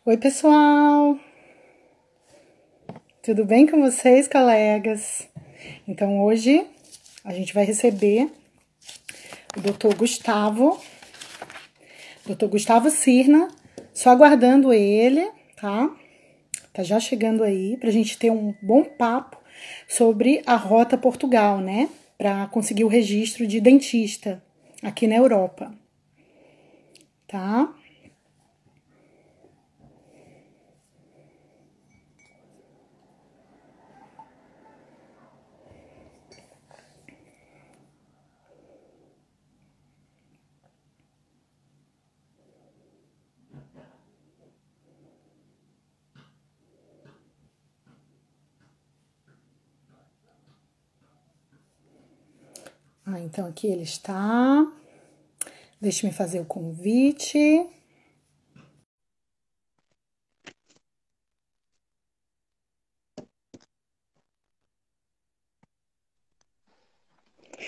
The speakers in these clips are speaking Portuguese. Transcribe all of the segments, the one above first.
Oi, pessoal! Tudo bem com vocês, colegas? Então, hoje a gente vai receber o Dr. Gustavo Cirna, só aguardando ele, tá? Tá já chegando aí pra gente ter um bom papo sobre a Rota Portugal, né? Pra conseguir o registro de dentista aqui na Europa, tá? Então aqui ele está. Deixe-me fazer o convite.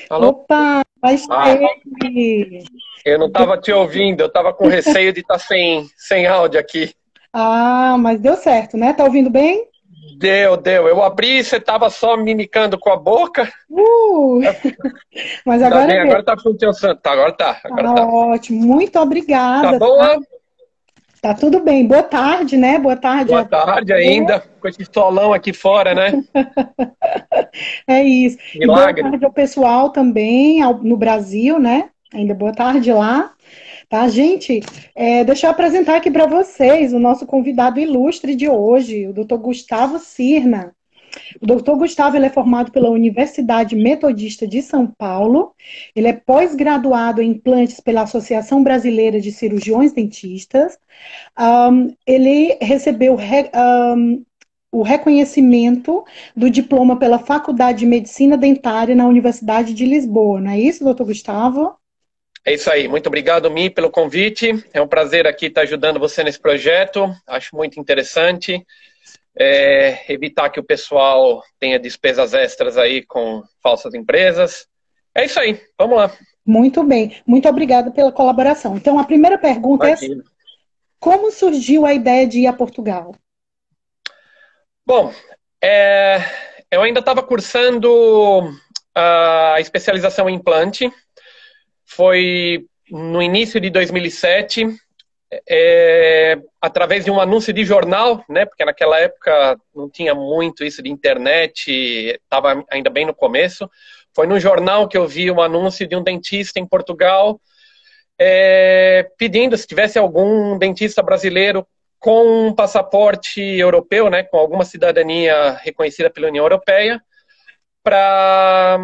Alô? Opa, já Ah, esteve! eu não estava te ouvindo, eu estava com receio de estar sem áudio aqui. Ah, mas deu certo, né? Tá ouvindo bem? Deu. Eu abri e você estava só mimicando com a boca. Uh! Mas Ainda agora bem, deu. agora tá funcionando. Tá, agora Tá tá. ótimo. Muito Tá obrigada, bom tá? lá? Tá tudo bem. Boa tarde, né? Boa tarde Boa a tarde você. ainda, com esse solão aqui fora, né? É isso. E boa Milagre. tarde ao pessoal também, no Brasil, né? Ainda boa tarde lá. Tá, gente? Deixa eu apresentar aqui para vocês o nosso convidado ilustre de hoje, o Dr. Gustavo Cirna. O doutor Gustavo ele é formado pela Universidade Metodista de São Paulo. Ele é pós-graduado em implantes pela Associação Brasileira de Cirurgiões Dentistas. Ele recebeu o reconhecimento do diploma pela Faculdade de Medicina Dentária na Universidade de Lisboa. Não é isso, doutor Gustavo? É isso aí. Muito obrigado, Mi, pelo convite. É um prazer aqui estar ajudando você nesse projeto. Acho muito interessante. Evitar que o pessoal tenha despesas extras aí com falsas empresas. É isso aí. Vamos lá. Muito bem. Muito obrigada pela colaboração. Então, a primeira pergunta é assim: Imagina. como surgiu a ideia de ir a Portugal? Bom, é, eu ainda estava cursando a especialização em implante. Foi no início de 2007, através de um anúncio de jornal, né? Porque naquela época não tinha muito isso de internet, estava ainda bem no começo. Foi no jornal que eu vi um anúncio de um dentista em Portugal, pedindo se tivesse algum dentista brasileiro com um passaporte europeu, né, com alguma cidadania reconhecida pela União Europeia, para,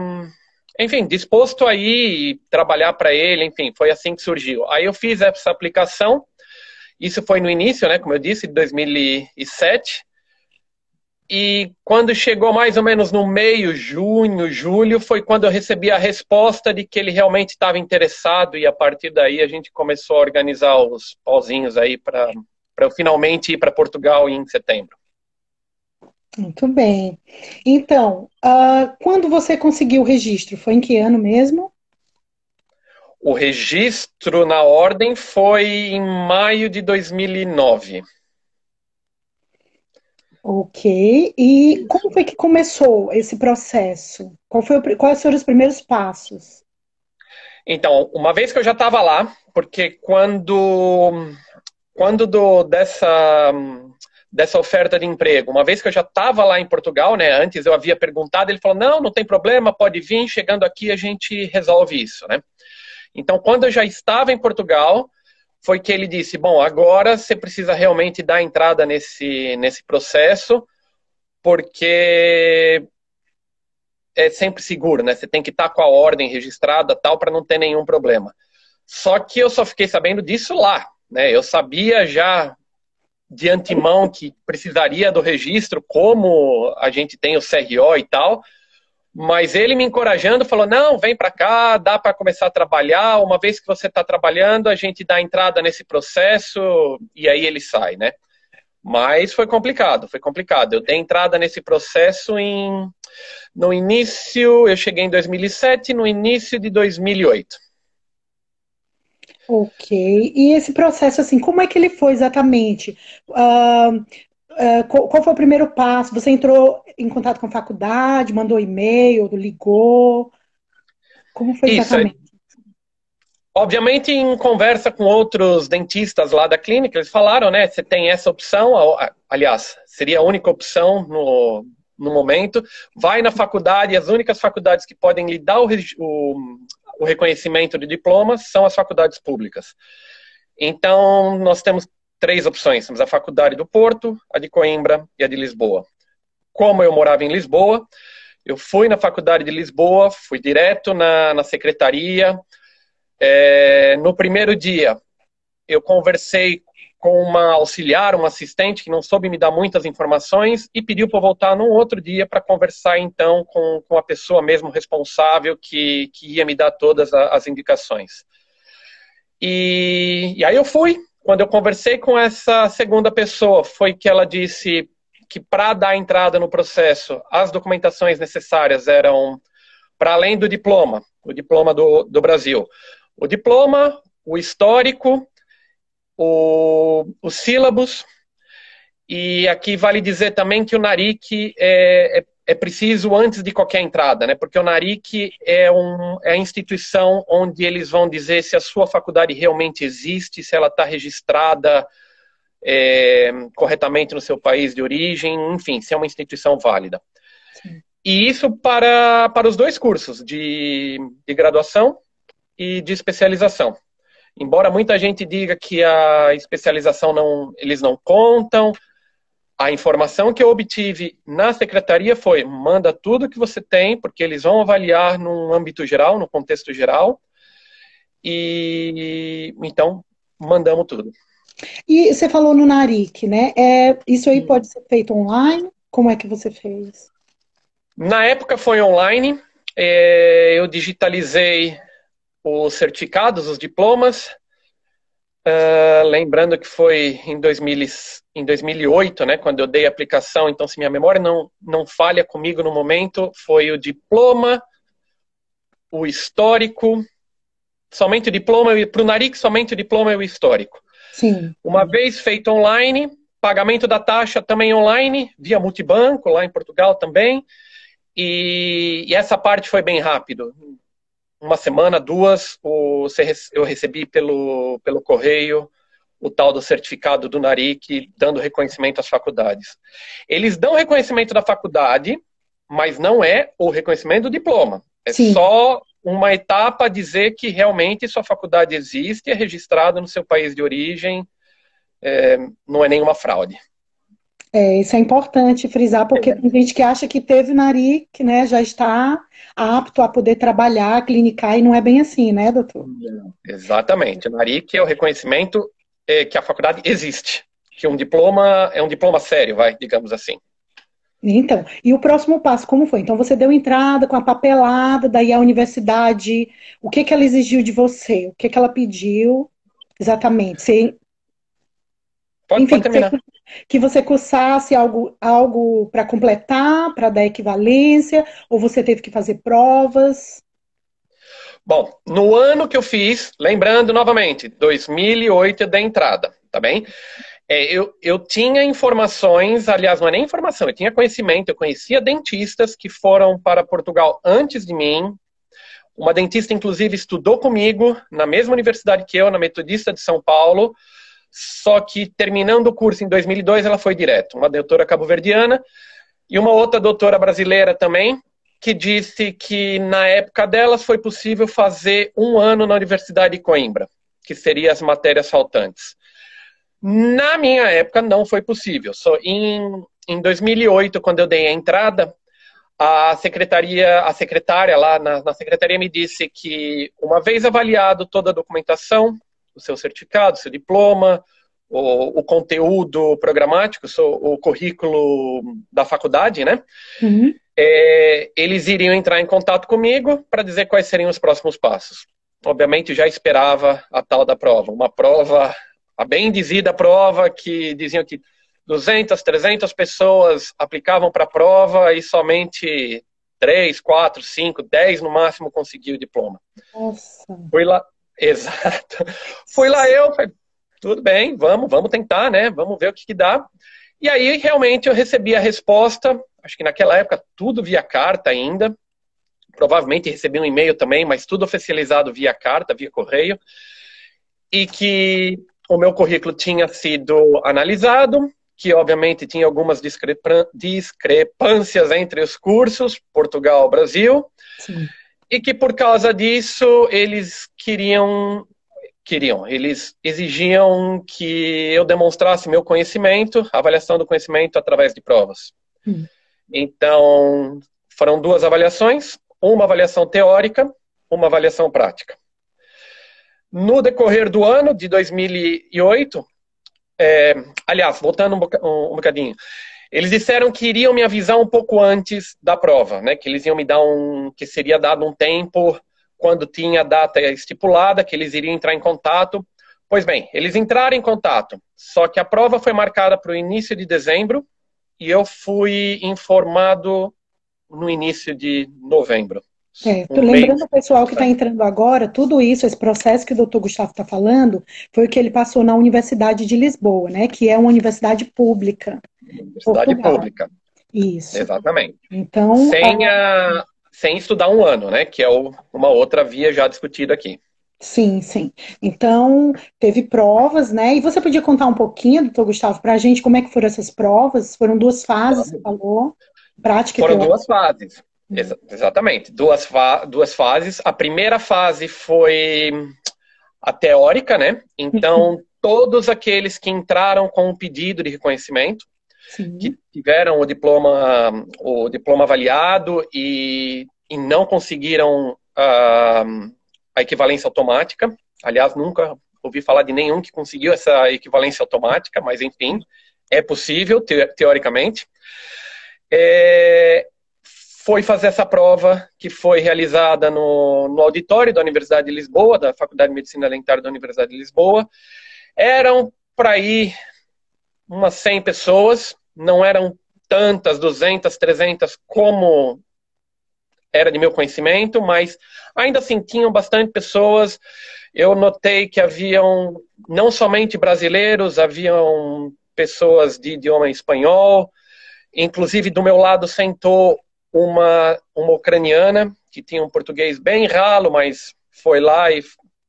enfim, disposto a ir trabalhar para ele, enfim, foi assim que surgiu. Aí eu fiz essa aplicação, isso foi no início, né, como eu disse, de 2007, e quando chegou mais ou menos no meio, junho, julho, foi quando eu recebi a resposta de que ele realmente estava interessado, e a partir daí a gente começou a organizar os pauzinhos aí para eu finalmente ir para Portugal em setembro. Muito bem. Então, quando você conseguiu o registro? Foi em que ano mesmo? O registro na ordem foi em maio de 2009. Ok. E como foi que começou esse processo? Quais foram os primeiros passos? Então, uma vez que eu já estava lá, porque dessa oferta de emprego, uma vez que eu já estava lá em Portugal, né, antes eu havia perguntado, ele falou, não tem problema, pode vir, chegando aqui a gente resolve isso, né? Então, quando eu já estava em Portugal, foi que ele disse, bom, agora você precisa realmente dar entrada nesse processo, porque é sempre seguro, né? Você tem que estar com a ordem registrada, tal, para não ter nenhum problema. Só que eu só fiquei sabendo disso lá, né? Eu sabia já de antemão que precisaria do registro, como a gente tem o CRO e tal, mas ele me encorajando, falou, não, vem para cá, dá para começar a trabalhar, uma vez que você está trabalhando, a gente dá entrada nesse processo e aí ele sai, né? Mas foi complicado, foi complicado. Eu dei entrada nesse processo no início, eu cheguei em 2007, no início de 2008. Ok. E esse processo, assim, como é que ele foi exatamente? Qual foi o primeiro passo? Você entrou em contato com a faculdade, mandou e-mail, ligou? Como foi Isso, exatamente? obviamente, em conversa com outros dentistas lá da clínica, eles falaram, né? Você tem essa opção, aliás, seria a única opção no momento. Vai na faculdade, as únicas faculdades que podem lhe dar o reconhecimento de diplomas são as faculdades públicas. Então, nós temos três opções: temos a faculdade do Porto, a de Coimbra e a de Lisboa. Como eu morava em Lisboa, eu fui na faculdade de Lisboa, fui direto na secretaria. No primeiro dia, eu conversei com uma auxiliar, uma assistente, que não soube me dar muitas informações e pediu para eu voltar num outro dia para conversar, então, com a pessoa mesmo responsável que ia me dar todas as indicações. E aí eu fui. Quando eu conversei com essa segunda pessoa, foi que ela disse que para dar entrada no processo, as documentações necessárias eram, para além do diploma, o diploma do Brasil, o diploma, o histórico, o sílabus, e aqui vale dizer também que o NARIC é preciso antes de qualquer entrada, né? Porque o NARIC é a instituição onde eles vão dizer se a sua faculdade realmente existe, se ela está registrada corretamente no seu país de origem, enfim, se é uma instituição válida. Sim. E isso para os dois cursos, de graduação e de especialização. Embora muita gente diga que a especialização eles não contam, a informação que eu obtive na secretaria foi: manda tudo que você tem, porque eles vão avaliar num âmbito geral, no contexto geral, e então mandamos tudo. E você falou no NARIC, né? Isso aí pode ser feito online? Como é que você fez? Na época foi online, eu digitalizei os certificados, os diplomas, lembrando que foi em 2008, né, quando eu dei a aplicação, então se minha memória não falha comigo no momento, foi o diploma, o histórico, somente o diploma, para o NARIC somente o diploma e o histórico. Sim. Uma vez feito online, pagamento da taxa também online, via multibanco, lá em Portugal também, e essa parte foi bem rápido. Uma semana, duas, eu recebi pelo correio o tal do certificado do NARIC, dando reconhecimento às faculdades. Eles dão reconhecimento da faculdade, mas não é o reconhecimento do diploma. É Sim. só uma etapa a dizer que realmente sua faculdade existe, é registrada no seu país de origem, não é nenhuma fraude. Isso é importante frisar, porque tem gente que acha que teve NARIC, né, já está apto a poder trabalhar, clinicar, e não é bem assim, né, doutor? Exatamente. O NARIC é o reconhecimento que a faculdade existe, que um diploma é um diploma sério, digamos assim. Então, e o próximo passo, como foi? Então, você deu entrada com a papelada, daí a universidade, o que que ela exigiu de você? O que que ela pediu exatamente? Pode Enfim, terminar. que você cursasse algo para completar, para dar equivalência, ou você teve que fazer provas? Bom, no ano que eu fiz, lembrando novamente, 2008 da entrada, tá bem? Eu tinha informações, aliás, não é nem informação, eu tinha conhecimento, eu conhecia dentistas que foram para Portugal antes de mim. Uma dentista, inclusive, estudou comigo na mesma universidade que eu, na Metodista de São Paulo, só que terminando o curso em 2002, ela foi direto. Uma doutora cabo-verdiana e uma outra doutora brasileira também, que disse que na época delas foi possível fazer um ano na Universidade de Coimbra, que seria as matérias faltantes. Na minha época não foi possível. Só em 2008, quando eu dei a entrada, a secretária lá na secretaria me disse que, uma vez avaliado toda a documentação, o seu certificado, o seu diploma, o conteúdo programático, o currículo da faculdade, né? Uhum. Eles iriam entrar em contato comigo para dizer quais seriam os próximos passos. Obviamente já esperava a tal da prova, uma prova, a bem dizida prova, que diziam que 200, 300 pessoas aplicavam para a prova e somente 3, 4, 5, 10 no máximo conseguiam o diploma. Nossa. Fui lá, Exato. Fui lá eu, falei, tudo bem, vamos tentar, né? Vamos ver o que dá. E aí, realmente, eu recebi a resposta, acho que naquela época tudo via carta ainda, provavelmente recebi um e-mail também, mas tudo oficializado via carta, via correio, e que o meu currículo tinha sido analisado, que obviamente tinha algumas discrepâncias entre os cursos, Portugal e Brasil, Sim. e que por causa disso eles eles exigiam que eu demonstrasse meu conhecimento, avaliação do conhecimento através de provas. Hum. Então, foram duas avaliações, uma avaliação teórica, uma avaliação prática. No decorrer do ano de 2008, aliás, voltando um bocadinho, eles disseram que iriam me avisar um pouco antes da prova, né? Que eles iam me dar que seria dado um tempo quando tinha a data estipulada, que eles iriam entrar em contato. Pois bem, eles entraram em contato, só que a prova foi marcada para o início de dezembro e eu fui informado no início de novembro. Lembrando o pessoal que está entrando agora, tudo isso, esse processo que o doutor Gustavo está falando, foi o que ele passou na Universidade de Lisboa, né? Que é uma universidade pública. Universidade pública. Isso. Exatamente. Então, sem estudar um ano, né? Que é uma outra via já discutida aqui. Sim, sim. Então, teve provas, né? E você podia contar um pouquinho, doutor Gustavo, para a gente como é que foram essas provas? Foram duas fases, você falou, prática e teórica. Foram duas fases. Exatamente, duas fases. A primeira fase foi a teórica, né? Então, todos aqueles que entraram com um pedido de reconhecimento, sim, que tiveram o diploma avaliado e não conseguiram a equivalência automática. Aliás, nunca ouvi falar de nenhum que conseguiu essa equivalência automática, mas enfim, é possível, teoricamente. Foi fazer essa prova que foi realizada no auditório da Universidade de Lisboa, da Faculdade de Medicina Dentária da Universidade de Lisboa. Eram para ir umas 100 pessoas, não eram tantas, 200, 300 como era de meu conhecimento, mas ainda assim tinham bastante pessoas. Eu notei que haviam não somente brasileiros, haviam pessoas de idioma espanhol, inclusive do meu lado sentou uma ucraniana que tinha um português bem ralo, mas foi lá e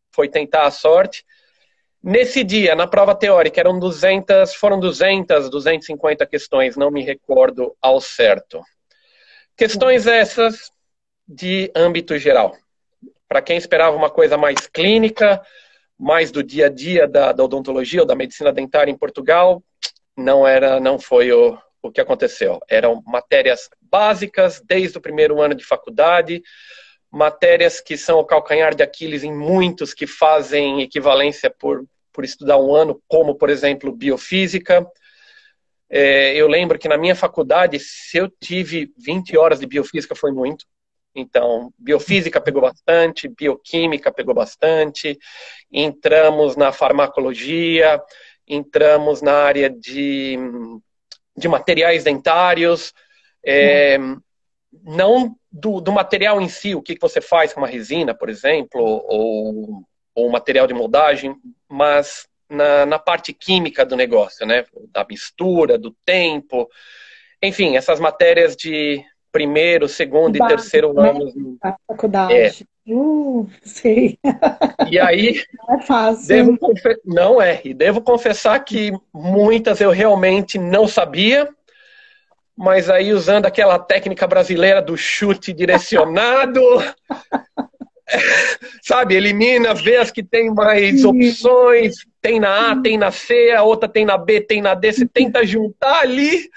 foi tentar a sorte. Nesse dia, na prova teórica, foram 250 questões, não me recordo ao certo. Questões essas de âmbito geral. Para quem esperava uma coisa mais clínica, mais do dia a dia da odontologia ou da medicina dentária em Portugal, não foi o que aconteceu. Eram matérias básicas desde o primeiro ano de faculdade, matérias que são o calcanhar de Aquiles em muitos que fazem equivalência por estudar um ano, como, por exemplo, biofísica. Eu lembro que na minha faculdade, se eu tive 20 horas de biofísica, foi muito. Então, biofísica pegou bastante, bioquímica pegou bastante, entramos na farmacologia, entramos na área de materiais dentários, não do material em si, o que você faz com uma resina, por exemplo, ou material de moldagem, mas na parte química do negócio, né? Da mistura, do tempo, enfim, essas matérias de primeiro, segundo e terceiro anos. Da faculdade. Sei. E aí, não é fácil. Não é. E devo confessar que muitas eu realmente não sabia, mas aí usando aquela técnica brasileira do chute direcionado, sabe, elimina, vê as que tem mais opções, tem na A, tem na C, a outra tem na B, tem na D, você tenta juntar ali.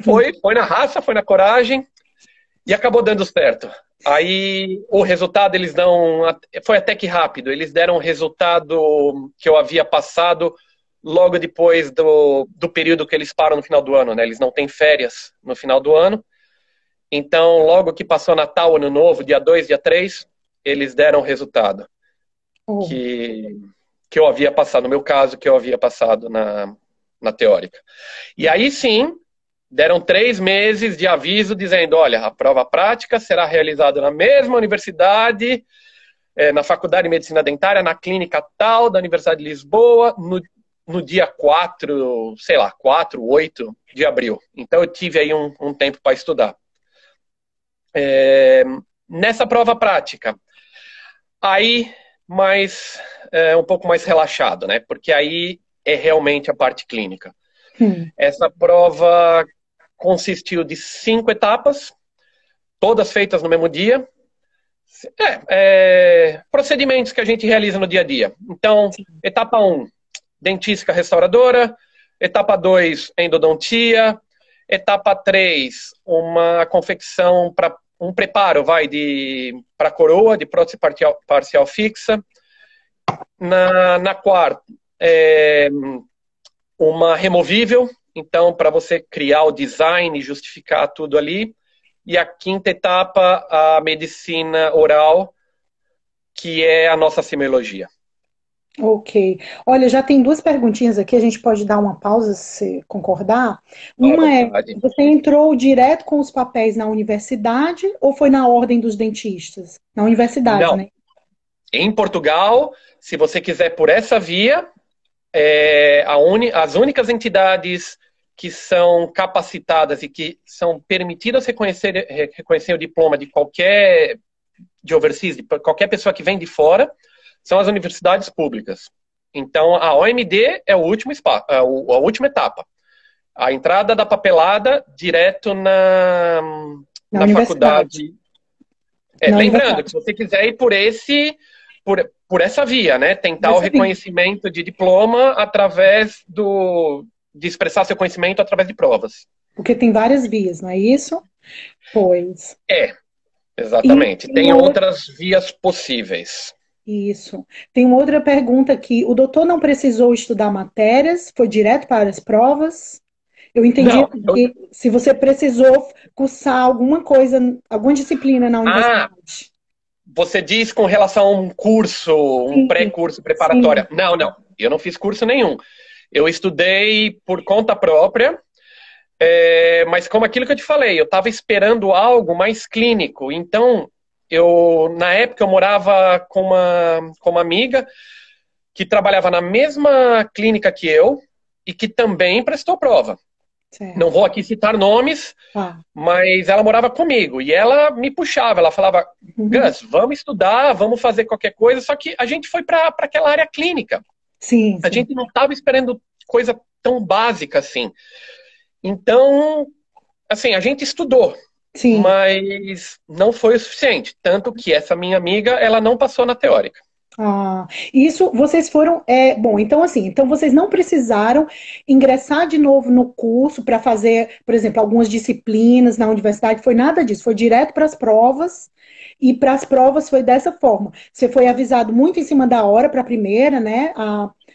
Foi na raça, foi na coragem e acabou dando certo. Aí o resultado eles dão, foi até que rápido, eles deram o resultado que eu havia passado logo depois do período que eles param no final do ano, né? Eles não têm férias no final do ano. Então, logo que passou Natal, Ano Novo, dia 2, dia 3, eles deram o resultado que eu havia passado, no meu caso, que eu havia passado na teórica. E aí sim, deram 3 meses de aviso dizendo, olha, a prova prática será realizada na mesma universidade, na Faculdade de Medicina Dentária, na clínica tal da Universidade de Lisboa, no dia 4, sei lá, 4, 8 de abril. Então eu tive aí um tempo para estudar. Nessa prova prática, aí um pouco mais relaxado, né? Porque aí é realmente a parte clínica. Essa prova consistiu de 5 etapas, todas feitas no mesmo dia. Procedimentos que a gente realiza no dia a dia. Então, etapa 1, dentística restauradora. Etapa 2, endodontia. Etapa 3, uma confecção para um preparo, para coroa de prótese parcial fixa. Na quarta, uma removível, então para você criar o design e justificar tudo ali. E a quinta etapa, a medicina oral, que é a nossa semiologia. Ok. Olha, já tem 2 perguntinhas aqui, a gente pode dar uma pausa se concordar. Uma é, você entrou direto com os papéis na universidade ou foi na ordem dos dentistas? Na universidade, Não. Né? Em Portugal, se você quiser por essa via, as únicas entidades que são capacitadas e que são permitidas reconhecer o diploma de overseas, de qualquer pessoa que vem de fora, são as universidades públicas. Então, a OMD é a última etapa. A entrada da papelada direto na faculdade. Lembrando que se você quiser ir por essa via, né? Tentar o reconhecimento de diploma através de expressar seu conhecimento através de provas. Porque tem várias vias, não é isso? Pois. Exatamente. Tem outras vias possíveis. Isso. Tem uma outra pergunta aqui. O doutor não precisou estudar matérias? Foi direto para as provas? Eu entendi que se você precisou cursar alguma coisa, alguma disciplina na universidade. Você diz com relação a um curso, um pré-curso preparatório. Sim. Não. Eu não fiz curso nenhum. Eu estudei por conta própria, mas como aquilo que eu te falei, eu estava esperando algo mais clínico. Então, na época, eu morava com uma amiga que trabalhava na mesma clínica que eu e que também prestou prova. Certo. Não vou aqui citar nomes, mas ela morava comigo e ela me puxava, ela falava, Gus, vamos estudar, vamos fazer qualquer coisa, só que a gente foi para aquela área clínica. Sim. A gente não estava esperando coisa tão básica assim. Então, assim, a gente estudou, mas não foi o suficiente. Tanto que essa minha amiga, ela não passou na teórica. Isso, vocês foram, então assim, então vocês não precisaram ingressar de novo no curso para fazer, por exemplo, algumas disciplinas na universidade, foi nada disso, foi direto para as provas, e para as provas foi dessa forma. Você foi avisado muito em cima da hora para a primeira, né,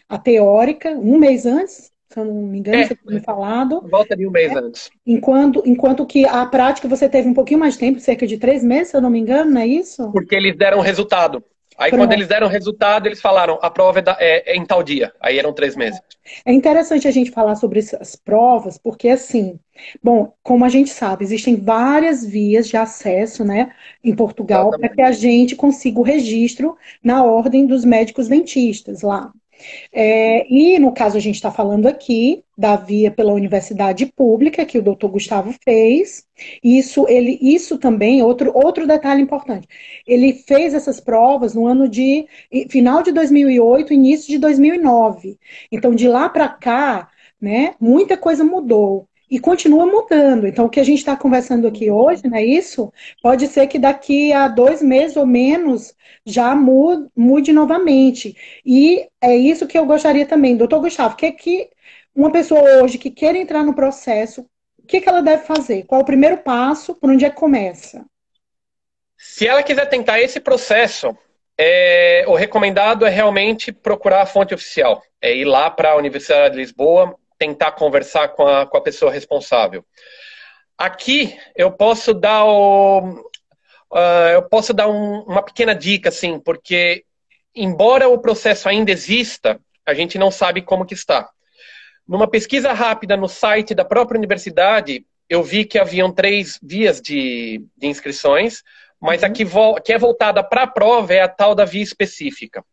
a teórica, um mês antes, se eu não me engano, você tinha me falado. Volta de um mês antes. Enquanto que a prática você teve um pouquinho mais de tempo, cerca de 3 meses, se eu não me engano, não é isso? Porque eles deram resultado. Aí, quando eles deram resultado, eles falaram, a prova é em tal dia. Aí eram 3 meses. É interessante a gente falar sobre essas provas, porque assim, bom, como a gente sabe, existem várias vias de acesso, né, em Portugal, para que a gente consiga o registro na ordem dos médicos dentistas lá. E, no caso, a gente está falando aqui da via pela universidade pública, que o doutor Gustavo fez. Isso também, outro detalhe importante. Ele fez essas provas no ano de final de 2008, início de 2009. Então, de lá para cá, né, muita coisa mudou. E continua mudando. Então, o que a gente está conversando aqui hoje, não é isso? Pode ser que daqui a 2 meses ou menos já mude novamente. E é isso que eu gostaria também. Doutor Gustavo, o que uma pessoa hoje que queira entrar no processo, o que ela deve fazer? Qual é o primeiro passo? Por onde é que começa? Se ela quiser tentar esse processo, o recomendado é realmente procurar a fonte oficial. É ir lá para a Universidade de Lisboa, tentar conversar com a pessoa responsável. Aqui eu posso dar uma pequena dica, assim, porque embora o processo ainda exista, a gente não sabe como que está. Numa pesquisa rápida no site da própria universidade, eu vi que haviam 3 vias de inscrições, mas a que é voltada para a prova é a tal da via específica.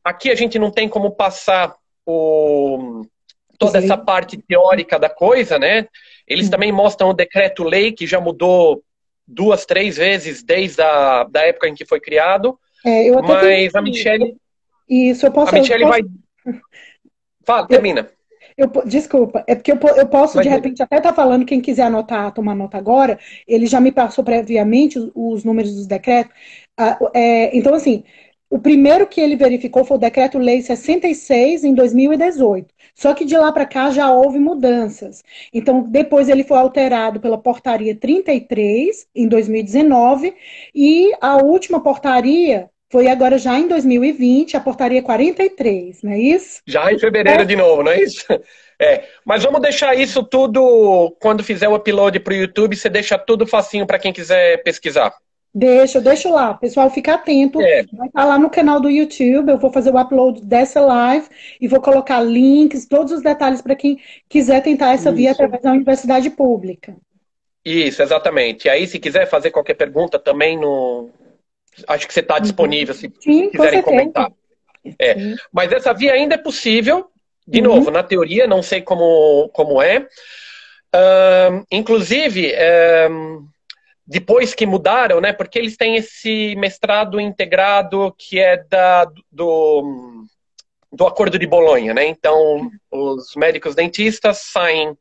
Aqui a gente não tem como passar toda essa parte teórica da coisa, né? Eles também mostram o decreto-lei, que já mudou 2, 3 vezes desde da época em que foi criado. Mas a Michelle... Isso, eu posso... A Michelle vai... Fala, termina. Desculpa, é porque eu posso, de repente, até estar falando, quem quiser anotar, tomar nota agora, ele já me passou previamente os números dos decretos. Então, assim, o primeiro que ele verificou foi o Decreto-Lei 66, em 2018. Só que de lá para cá já houve mudanças. Então, depois ele foi alterado pela Portaria 33, em 2019, e a última portaria foi agora já em 2020, a Portaria 43, não é isso? Já em fevereiro de novo, não é isso? Mas vamos deixar isso tudo, quando fizer o upload para o YouTube, você deixa tudo facinho para quem quiser pesquisar. Deixo lá. Pessoal, fica atento. Vai estar lá no canal do YouTube. Eu vou fazer o upload dessa live e vou colocar links, todos os detalhes para quem quiser tentar essa via através da universidade pública. Isso, exatamente. E aí, se quiser fazer qualquer pergunta também, acho que você está disponível, se quiserem comentar. Mas essa via ainda é possível. De novo, na teoria, não sei como é. Inclusive... depois que mudaram, né? Porque eles têm esse mestrado integrado que é do Acordo de Bolonha, né? Então, os médicos dentistas saem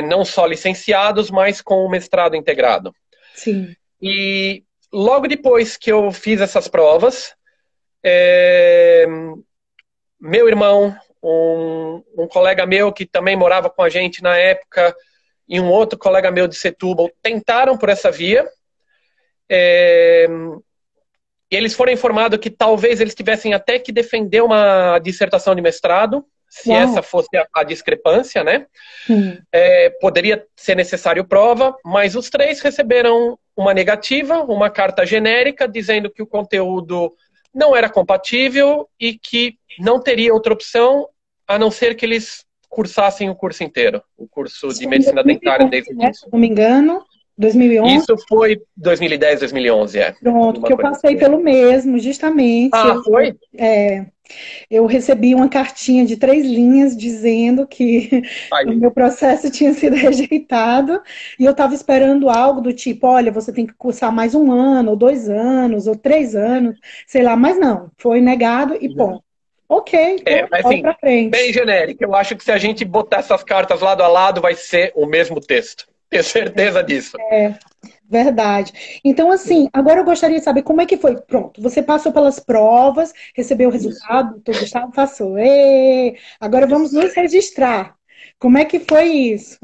não só licenciados, mas com o mestrado integrado. Sim. E logo depois que eu fiz essas provas, meu irmão, um colega meu que também morava com a gente na época, e um outro colega meu de Setúbal tentaram por essa via. E eles foram informados que talvez eles tivessem até que defender uma dissertação de mestrado, se essa fosse a discrepância, né? Poderia ser necessário prova, mas os 3 receberam uma negativa, uma carta genérica, dizendo que o conteúdo não era compatível e que não teria outra opção, a não ser que eles cursassem o curso inteiro, o curso de medicina dentária desde o início. Se não me engano, 2011? Isso foi 2010, 2011, Pronto, que eu passei pelo mesmo, justamente. Foi? Eu recebi uma cartinha de 3 linhas dizendo que o meu processo tinha sido rejeitado e eu estava esperando algo do tipo, olha, você tem que cursar mais 1 ano, ou 2 anos, ou 3 anos, sei lá, mas não, foi negado e ponto. Ok, mas assim, pra frente. Bem genérico. Eu acho que se a gente botar essas cartas lado a lado, vai ser o mesmo texto. Tenho certeza disso. Verdade. Então, assim, agora eu gostaria de saber como é que foi. Pronto, você passou pelas provas, recebeu o resultado, o Gustavo passou. Agora vamos nos registrar. Como é que foi isso?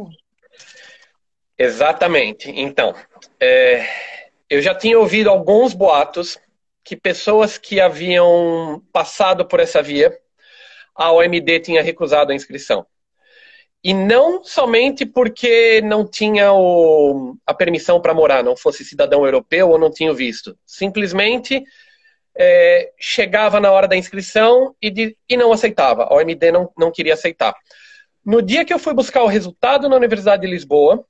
Exatamente. Então, eu já tinha ouvido alguns boatos que pessoas que haviam passado por essa via, a OMD tinha recusado a inscrição. E não somente porque não tinha a permissão para morar, não fosse cidadão europeu ou não tinha o visto. Simplesmente chegava na hora da inscrição e não aceitava. A OMD não queria aceitar. No dia que eu fui buscar o resultado na Universidade de Lisboa,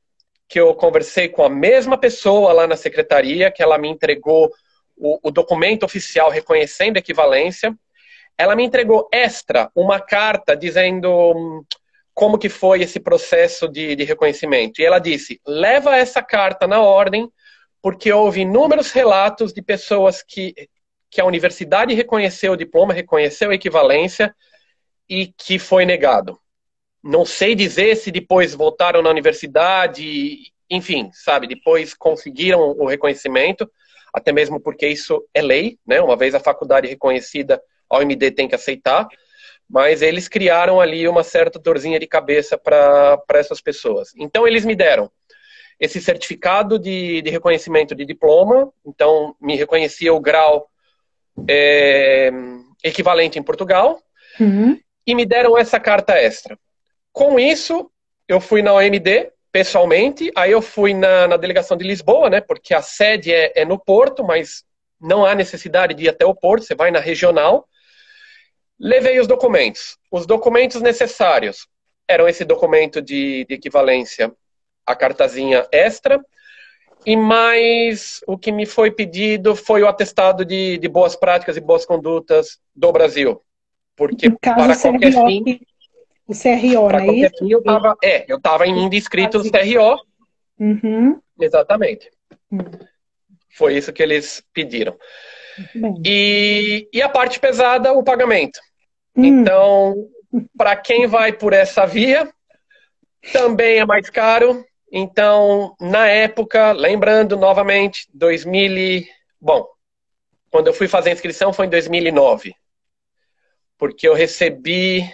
que eu conversei com a mesma pessoa lá na secretaria, que ela me entregou o documento oficial reconhecendo a equivalência, ela me entregou uma carta dizendo como que foi esse processo de reconhecimento. E ela disse, leva essa carta na ordem, porque houve inúmeros relatos de pessoas que a universidade reconheceu o diploma, reconheceu a equivalência e que foi negado. Não sei dizer se depois voltaram na universidade, enfim, sabe, depois conseguiram o reconhecimento, até mesmo porque isso é lei, né? Uma vez a faculdade reconhecida, a OMD tem que aceitar, mas eles criaram ali uma certa dorzinha de cabeça para essas pessoas. Então eles me deram esse certificado de reconhecimento de diploma, então me reconhecia o grau equivalente em Portugal, e me deram essa carta extra. Com isso, eu fui na OMD, pessoalmente, aí eu fui na delegação de Lisboa, né, porque a sede é no Porto, mas não há necessidade de ir até o Porto, você vai na regional. Levei os documentos. Os documentos necessários eram esse documento de equivalência, a cartazinha extra, e mais o que me foi pedido foi o atestado de boas práticas e boas condutas do Brasil. Porque No caso, para qualquer fim, o CRO, não para é qualquer isso? fim eu estava ainda inscrito no Fazia. CRO, Uhum. exatamente. Muito Foi isso que eles pediram. bem. E a parte pesada, o pagamento. Hum, Então, para quem vai por essa via, também é mais caro. Então, na época, lembrando novamente, 2000 bom, quando eu fui fazer a inscrição foi em 2009, porque eu recebi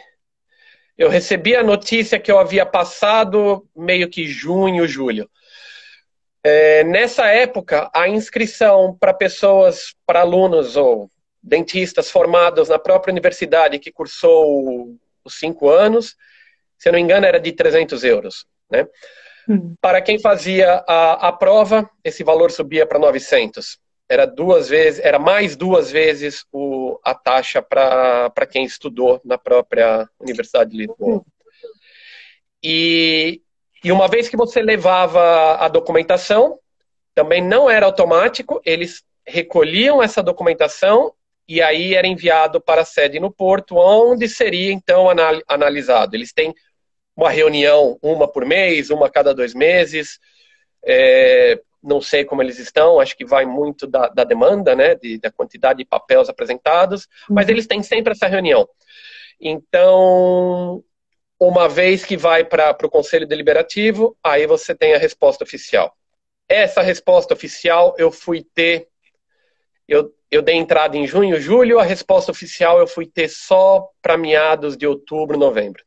a notícia que eu havia passado meio que junho, julho. Nessa época, a inscrição para pessoas, para alunos ou dentistas formados na própria universidade que cursou os 5 anos, se eu não me engano, era de 300 euros, né? hum. Para quem fazia a prova, esse valor subia para 900. Era mais 2 vezes a taxa para quem estudou na própria Universidade de Lisboa. E uma vez que você levava a documentação, também não era automático, eles recolhiam essa documentação e aí era enviado para a sede no Porto, onde seria então analisado. Eles têm uma reunião, uma por mês, uma a cada 2 meses. Não sei como eles estão, acho que vai muito da demanda, né, da quantidade de papéis apresentados, mas eles têm sempre essa reunião. Então, uma vez que vai para o Conselho Deliberativo, aí você tem a resposta oficial. Essa resposta oficial eu fui ter, eu dei entrada em junho, julho, a resposta oficial eu fui ter só para meados de outubro, novembro.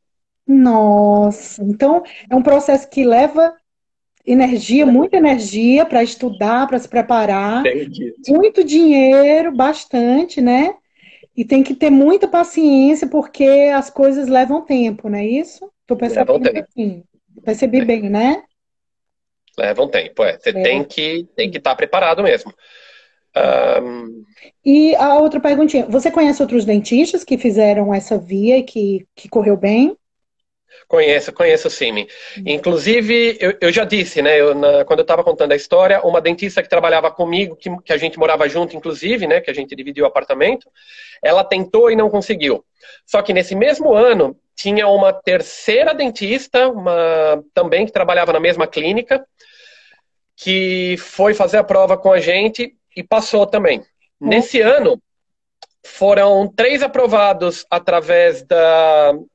Nossa, então é um processo que leva energia, muita energia para estudar, para se preparar, Entendi. muito dinheiro, bastante, né? E tem que ter muita paciência porque as coisas levam tempo, não é isso? Estou Levam percebendo tempo. assim. Percebi bem, né? Levam tempo, Você Leva. tem que estar preparado mesmo. E a outra perguntinha, você conhece outros dentistas que fizeram essa via e que correu Conheço sim. Inclusive, eu já disse, né, quando eu estava contando a história, uma dentista que trabalhava comigo, que a gente morava junto, inclusive, né, que a gente dividiu o apartamento, ela tentou e não conseguiu. Só que nesse mesmo ano, tinha uma terceira dentista, também que trabalhava na mesma clínica, que foi fazer a prova com a gente e passou também. Nesse ano, foram 3 aprovados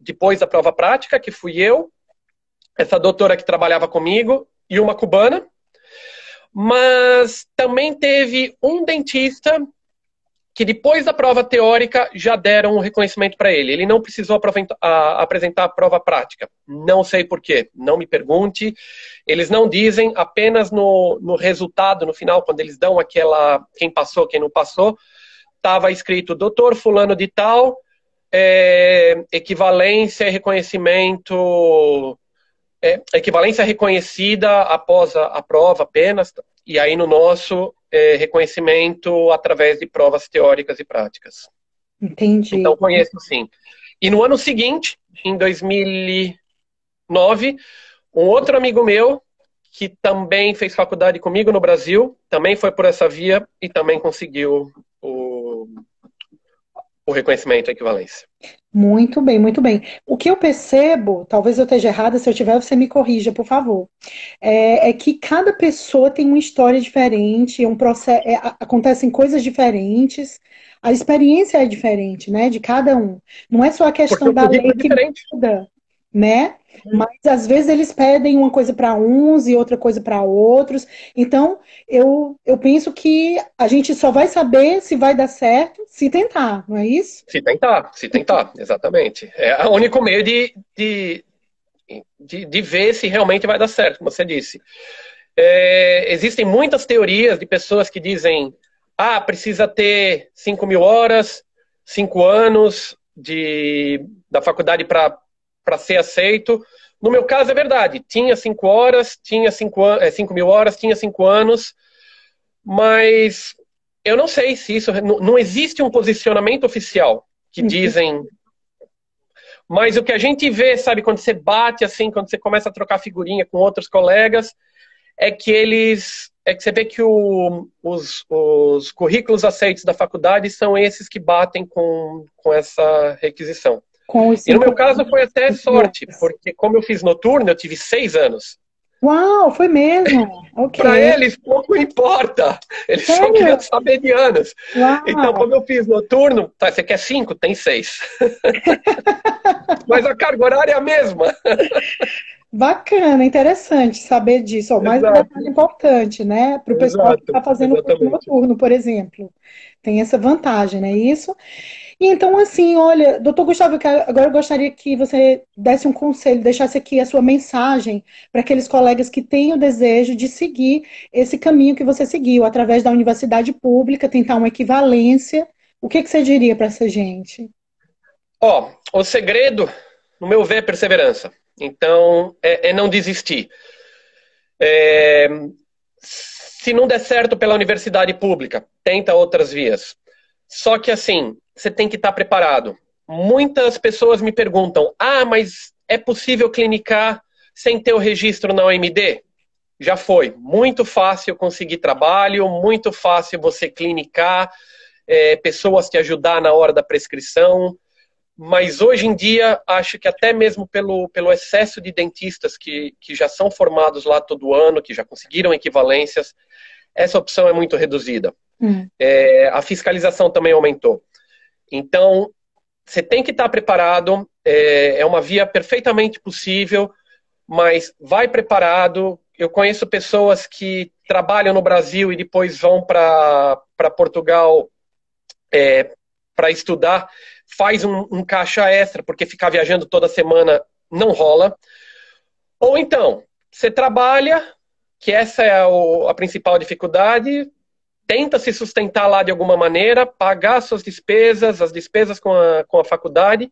depois da prova prática, que fui eu, essa doutora que trabalhava comigo e uma cubana. Mas também teve um dentista que depois da prova teórica já deram um reconhecimento para ele. Ele não precisou apresentar a prova prática. Não sei por quê, não me pergunte. Eles não dizem, apenas no resultado, no final, quando eles dão quem passou, quem não passou, estava escrito doutor fulano de tal, equivalência e reconhecimento, equivalência reconhecida após a prova apenas, e aí no nosso reconhecimento através de provas teóricas e práticas. Entendi. Então conheço sim. E no ano seguinte, em 2009, um outro amigo meu, que também fez faculdade comigo no Brasil, também foi por essa via e também conseguiu o reconhecimento, a equivalência. Muito bem, muito bem. O que eu percebo, talvez eu esteja errada, se eu tiver, você me corrija, por favor. É que cada pessoa tem uma história diferente, um processo, acontecem coisas diferentes, a experiência é diferente, né, de cada um. Não é só a Porque questão o da lei currículo é que diferente. muda, né? Mas às vezes eles pedem uma coisa para uns e outra coisa para outros. Então, eu penso que a gente só vai saber se vai dar certo se tentar, não é isso? Se tentar, exatamente. É o único meio de ver se realmente vai dar certo, como você disse. Existem muitas teorias de pessoas que dizem precisa ter 5.000 horas, 5 anos da faculdade para ser aceito. No meu caso é verdade, tinha 5 horas, tinha 5.000 horas, tinha 5 anos, mas eu não sei se isso... Não existe um posicionamento oficial que dizem... Mas o que a gente vê, sabe, quando você bate assim, quando você começa a trocar figurinha com outros colegas, é que você vê que os currículos aceitos da faculdade são esses que batem com essa requisição. Com os E no meu 5 caso foi até sorte, anos. porque como eu fiz noturno, eu tive 6 anos. Uau, foi mesmo? Para Ok. eles, pouco importa. Eles só queriam Sério? saber de anos. Então, Uau. como eu fiz noturno, tá, você quer 5? Tem 6. Mas a carga horária é a mesma. Bacana, interessante saber disso. Ó, mais um detalhe Exato, importante, né? Para o pessoal que está exato, fazendo curso exatamente. noturno, por exemplo. Tem essa vantagem, não é isso? E então, assim, olha, doutor Gustavo, agora eu gostaria que você desse um conselho, deixasse aqui a sua mensagem para aqueles colegas que têm o desejo de seguir esse caminho que você seguiu, através da universidade pública, tentar uma equivalência. O que que você diria para essa gente? Ó, o segredo, no meu ver, é perseverança. Então, é não desistir. É, se não der certo pela universidade pública, tenta outras vias. Só que assim, você tem que estar preparado. Muitas pessoas me perguntam: ah, mas é possível clinicar sem ter o registro na OMD? Já foi. Muito fácil conseguir trabalho, muito fácil você clinicar, pessoas te ajudar na hora da prescrição. Mas hoje em dia, acho que até mesmo pelo excesso de dentistas que já são formados lá todo ano, que já conseguiram equivalências, essa opção é muito reduzida. Hum. A fiscalização também aumentou. Então, você tem que estar preparado, é uma via perfeitamente possível, mas vai preparado. Eu conheço pessoas que trabalham no Brasil e depois vão para Portugal para estudar, faz um caixa extra, porque ficar viajando toda semana não rola. Ou então, você trabalha, que essa é a principal dificuldade, tenta se sustentar lá de alguma maneira, pagar suas despesas, as despesas com a faculdade,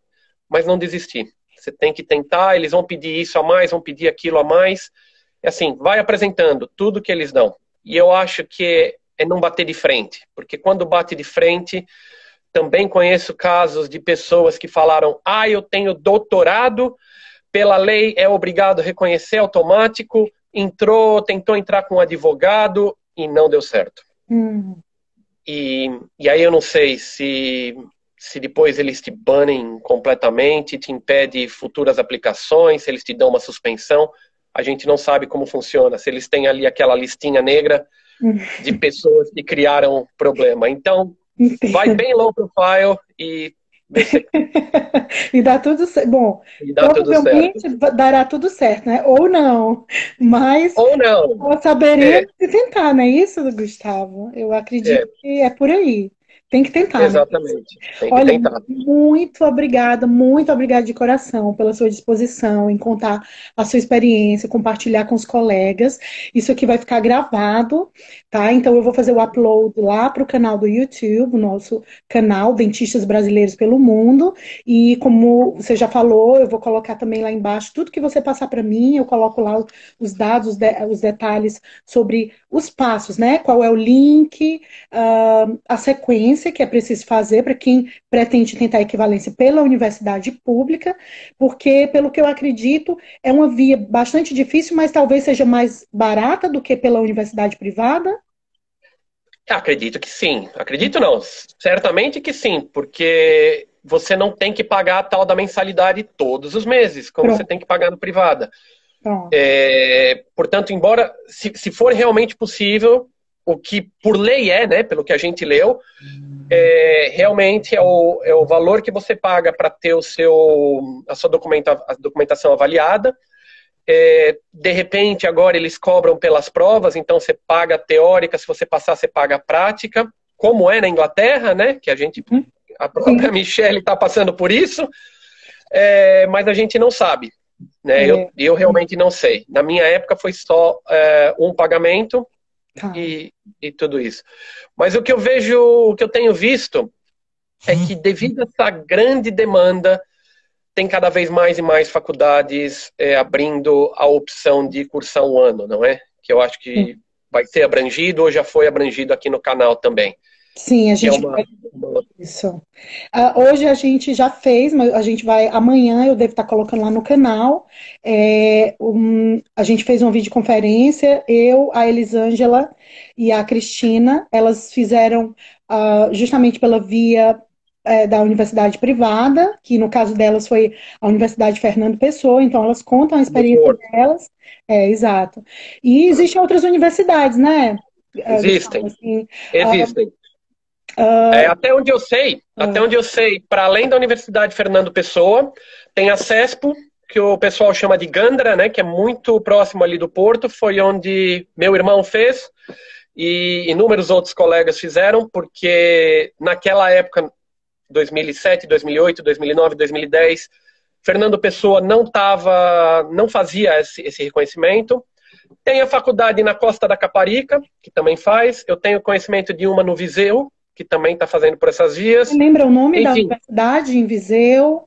mas não desistir. Você tem que tentar, eles vão pedir isso a mais, vão pedir aquilo a mais. E assim, vai apresentando tudo que eles dão. E eu acho que é não bater de frente, porque quando bate de frente, também conheço casos de pessoas que falaram: ah, eu tenho doutorado, pela lei é obrigado a reconhecer automático, tentou entrar com um advogado e não deu certo. Hum. E aí eu não sei se depois eles te banem completamente, te impede futuras aplicações, se eles te dão uma suspensão. A gente não sabe como funciona, se eles têm ali aquela listinha negra de pessoas que criaram problema. Então, vai Entendo. bem low profile e vê se E dá tudo certo. Bom, e dá tudo certo. provavelmente dará tudo certo, né? Ou não. Mas Ou não. nós É, saberemos se tentar, não é isso, Gustavo? Eu acredito é, que é por aí. Tem que tentar, né? exatamente. Tem que Olha, tentar. muito obrigada de coração pela sua disposição em contar a sua experiência, compartilhar com os colegas. Isso aqui vai ficar gravado, tá? Então eu vou fazer o upload lá para o canal do YouTube, o nosso canal Dentistas Brasileiros pelo Mundo. E como você já falou, eu vou colocar também lá embaixo tudo que você passar para mim, eu coloco lá os dados, os detalhes sobre os passos, né? Qual é o link, a sequência que é preciso fazer para quem pretende tentar equivalência pela universidade pública, porque, pelo que eu acredito, é uma via bastante difícil, mas talvez seja mais barata do que pela universidade privada. Acredito que sim. Acredito não. Certamente que sim, porque você não tem que pagar a tal da mensalidade todos os meses, como você Pronto, tem que pagar no privada. pronto. Portanto, embora, se for realmente possível, o que por lei é, né, pelo que a gente leu, realmente é o valor que você paga para ter a sua documentação avaliada. De repente, agora eles cobram pelas provas, então você paga a teórica, se você passar, você paga a prática, como é na Inglaterra, né, que a própria Sim, Michelle está passando por isso, mas a gente não sabe. Né? é, Eu realmente não sei. Na minha época foi só um pagamento tá. e tudo isso. Mas o que eu vejo, o que eu tenho visto é que devido a essa grande demanda, tem cada vez mais e mais faculdades abrindo a opção de cursar um ano, não é? Que eu acho que vai ser abrangido ou já foi abrangido aqui no canal também. Sim, a que é gente uma... isso. Hoje a gente já fez, mas a gente vai. Amanhã eu devo estar colocando lá no canal. A gente fez uma videoconferência, eu, a Elisângela e a Cristina. Elas fizeram justamente pela via da universidade privada, que no caso delas foi a Universidade Fernando Pessoa, então elas contam a do experiência Porto. delas. Exato. E existem outras universidades, né, Gustavo? Existem, Assim, existem. Até onde eu sei, para além da Universidade Fernando Pessoa, tem a CESPO, que o pessoal chama de Gandra, né, que é muito próximo ali do Porto, foi onde meu irmão fez e inúmeros outros colegas fizeram, porque naquela época, 2007, 2008, 2009, 2010, Fernando Pessoa não fazia esse reconhecimento. Tem a faculdade na Costa da Caparica, que também faz. Eu tenho conhecimento de uma no Viseu, que também está fazendo por essas Você vias. lembra o nome da Enfim, universidade em Viseu?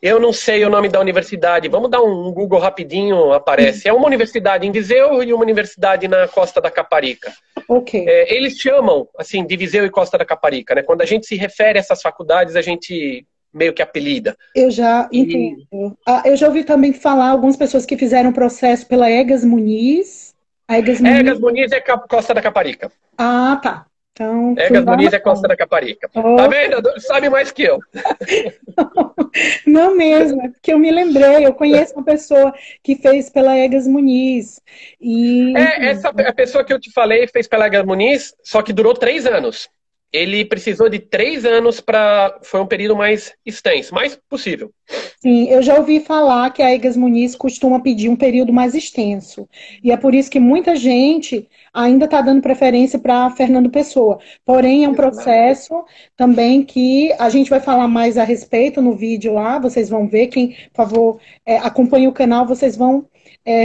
eu não sei o nome da universidade. Vamos dar um Google rapidinho, aparece. É uma universidade em Viseu e uma universidade na Costa da Caparica. Ok. Eles chamam, assim, de Viseu e Costa da Caparica, né? Quando a gente se refere a essas faculdades, a gente meio que apelida. Eu já entendo. Eu já ouvi também falar algumas pessoas que fizeram processo pela Egas Muniz. A Egas Muniz. Egas Muniz é Costa da Caparica. Ah, tá. Então, fui Egas lá no Muniz é Costa da Caparica. Tá Oh, vendo? Sabe mais que eu. não mesmo, é porque eu me lembrei, eu conheço uma pessoa que fez pela Egas Muniz. E, enfim, Essa a pessoa que eu te falei fez pela Egas Muniz, só que durou 3 anos. Ele precisou de 3 anos para. Foi um período mais extenso, mais possível. sim, eu já ouvi falar que a Egas Muniz costuma pedir um período mais extenso. E é por isso que muita gente ainda está dando preferência para Fernando Pessoa. Porém, é um processo também que a gente vai falar mais a respeito no vídeo lá, vocês vão ver. Quem, por favor, acompanhe o canal, vocês vão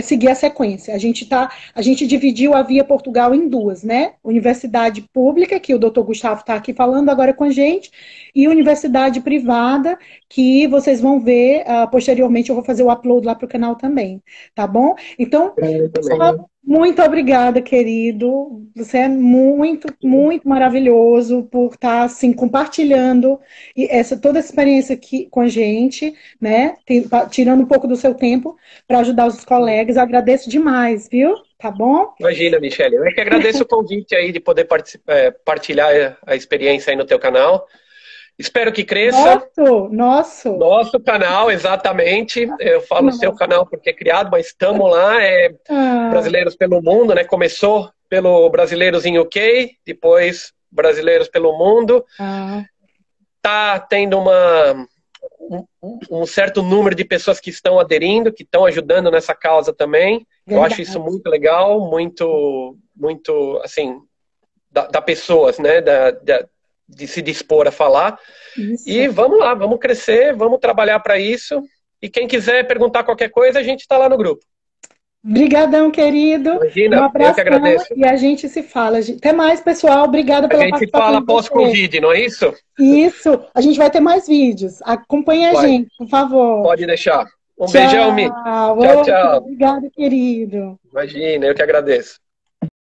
seguir a sequência. A gente dividiu a Via Portugal em duas, né? Universidade pública, que o doutor Gustavo está aqui falando agora com a gente, e universidade privada, que vocês vão ver posteriormente. Eu vou fazer o upload lá para o canal também, tá bom? Então, Gustavo, muito obrigada, querido. Você é muito, muito maravilhoso por estar assim compartilhando toda essa experiência aqui com a gente, né? Tirando um pouco do seu tempo para ajudar os colegas. Agradeço demais, viu? Tá bom? Imagina, Michele. Eu é que agradeço o convite aí de poder partilhar a experiência aí no teu canal. Espero que cresça. Nosso Canal, exatamente. Eu falo seu canal porque é criado, mas estamos lá. Brasileiros pelo Mundo, né? Começou pelo Brasileiros em UK, depois Brasileiros pelo Mundo. Tá tendo um certo número de pessoas que estão aderindo, que estão ajudando nessa causa também. Verdade. Eu acho isso muito legal, muito, muito, assim, da pessoas, né? De se dispor a falar. Isso. E vamos lá, vamos crescer, vamos trabalhar para isso. E quem quiser perguntar qualquer coisa, a gente está lá no grupo. Obrigadão, querido. Imagina, um abraço, eu que agradeço. E a gente se fala. Até mais, pessoal. Obrigada pela participação. A gente se fala pós-Covid, não é isso? Isso. A gente vai ter mais vídeos. Acompanhe a gente, por favor. Pode deixar. Um beijão, Mi. Tchau, tchau. Obrigada, querido. Imagina, eu que agradeço.